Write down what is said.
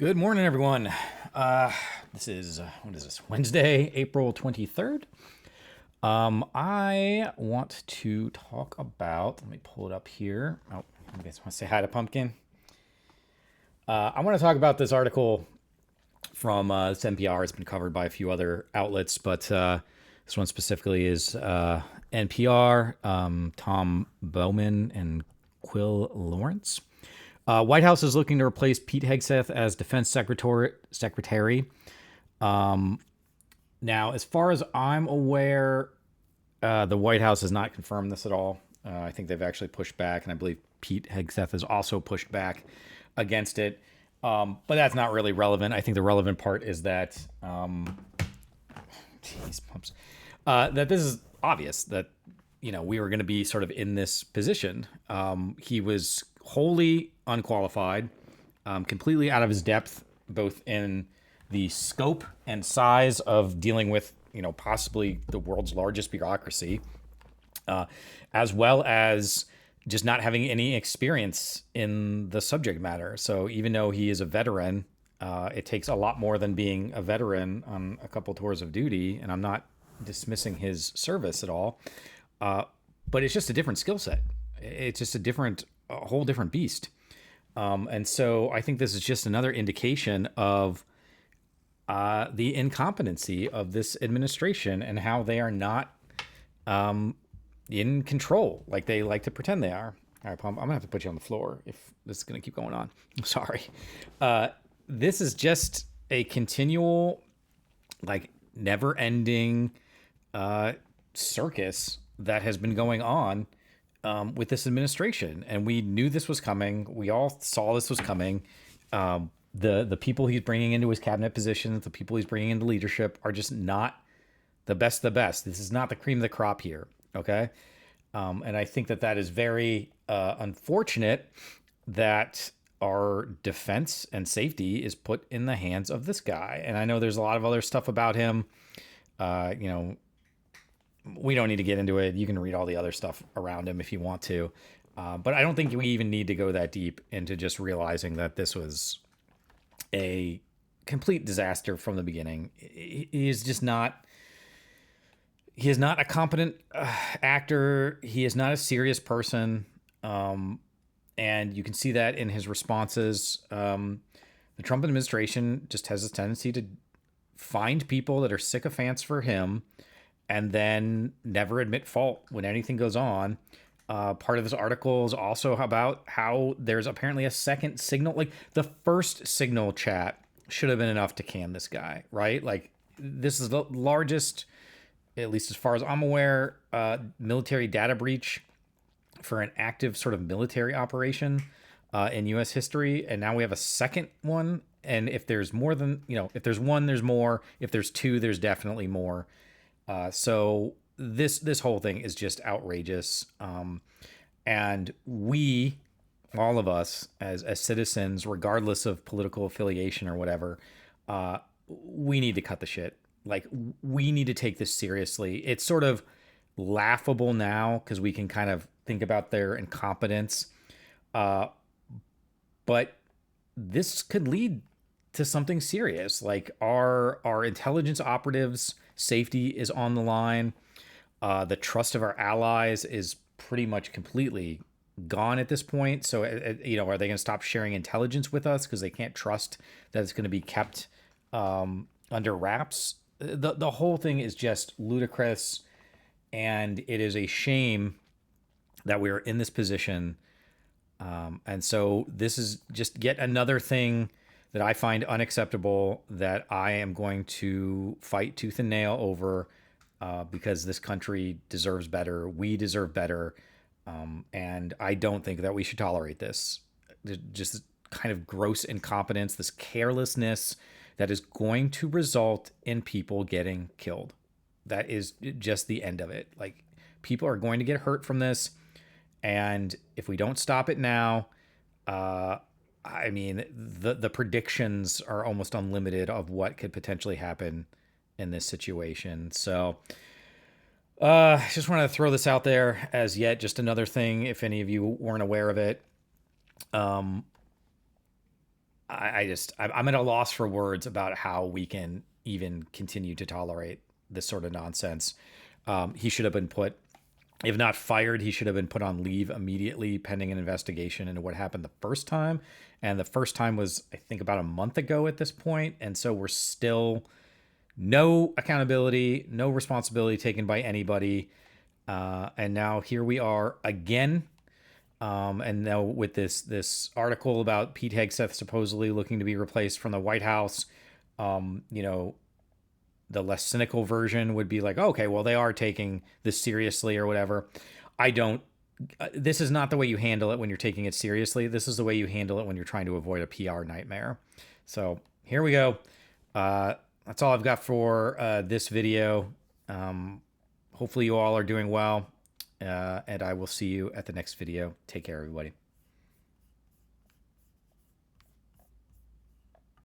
Good morning, everyone. This is what is this? Wednesday, April 23rd. I want to talk about. Let me pull it up here. Oh, I guess I want to say hi to Pumpkin. I want to talk about this article from this NPR. It's been covered by a few other outlets, but this one specifically is NPR. Tom Bowman and Quill Lawrence. White House is looking to replace Pete Hegseth as defense secretary. Now, as far as I'm aware, the White House has not confirmed this at all. I think they've actually pushed back, and I believe Pete Hegseth has also pushed back against it. But that's not really relevant. I think the relevant part is that, that this is obvious that we were going to be sort of in this position. He was wholly unqualified, completely out of his depth, both in the scope and size of dealing with, possibly the world's largest bureaucracy, as well as just not having any experience in the subject matter. So even though he is a veteran, it takes a lot more than being a veteran on a couple tours of duty. And I'm not dismissing his service at all, but it's just a different skill set. It's just a whole different beast. And so I think this is just another indication of the incompetency of this administration and how they are not in control like they like to pretend they are. All right, Pom, I'm gonna have to put you on the floor if this is gonna keep going on. I'm sorry. This is just a continual, never-ending circus that has been going on with this administration, and we knew this was coming. We all saw this was coming. The people he's bringing into his cabinet positions, the people he's bringing into leadership, are just not the best of the best. This is not the cream of the crop here, okay? And I think that is very unfortunate that our defense and safety is put in the hands of this guy. And I know there's a lot of other stuff about him. We don't need to get into it. You can read all the other stuff around him if you want to. But I don't think we even need to go that deep into just realizing that this was a complete disaster from the beginning. He is just not. He is not a competent actor. He is not a serious person. And you can see that in his responses. The Trump administration just has a tendency to find people that are sycophants for him and then never admit fault when anything goes on. Part of this article is also about how there's apparently a second signal. Like, the first signal chat should have been enough to can this guy, right? Like, this is the largest, at least as far as I'm aware, military data breach for an active sort of military operation in U.S. history. And now we have a second one. And if there's more than, if there's one, there's more. If there's two, there's definitely more. So this whole thing is just outrageous. And we, all of us as citizens, regardless of political affiliation or whatever, we need to cut the shit. Like, we need to take this seriously. It's sort of laughable now because we can kind of think about their incompetence. But this could lead to something serious. Like, our intelligence operatives' safety is on the line. The trust of our allies is pretty much completely gone at this point. So, are they going to stop sharing intelligence with us because they can't trust that it's going to be kept under wraps? The whole thing is just ludicrous, and it is a shame that we are in this position. And so this is just yet another thing that I find unacceptable, that I am going to fight tooth and nail over, because this country deserves better. We deserve better. And I don't think that we should tolerate this. Just kind of gross incompetence, this carelessness that is going to result in people getting killed. That is just the end of it. Like, people are going to get hurt from this. And if we don't stop it now, I mean, the predictions are almost unlimited of what could potentially happen in this situation. So just wanted to throw this out there as yet just another thing, if any of you weren't aware of it. I'm at a loss for words about how we can even continue to tolerate this sort of nonsense. He should have been put, if not fired, he should have been put on leave immediately pending an investigation into what happened the first time. And the first time was, I think, about a month ago at this point. And so we're still no accountability, no responsibility taken by anybody. And now here we are again. And now with this article about Pete Hegseth supposedly looking to be replaced from the White House, you know, the less cynical version would be like, okay, well, they are taking this seriously or whatever. I don't. This is not the way you handle it when you're taking it seriously. This is the way you handle it when you're trying to avoid a PR nightmare. So here we go. That's all I've got for this video. Hopefully you all are doing well. And I will see you at the next video. Take care, everybody.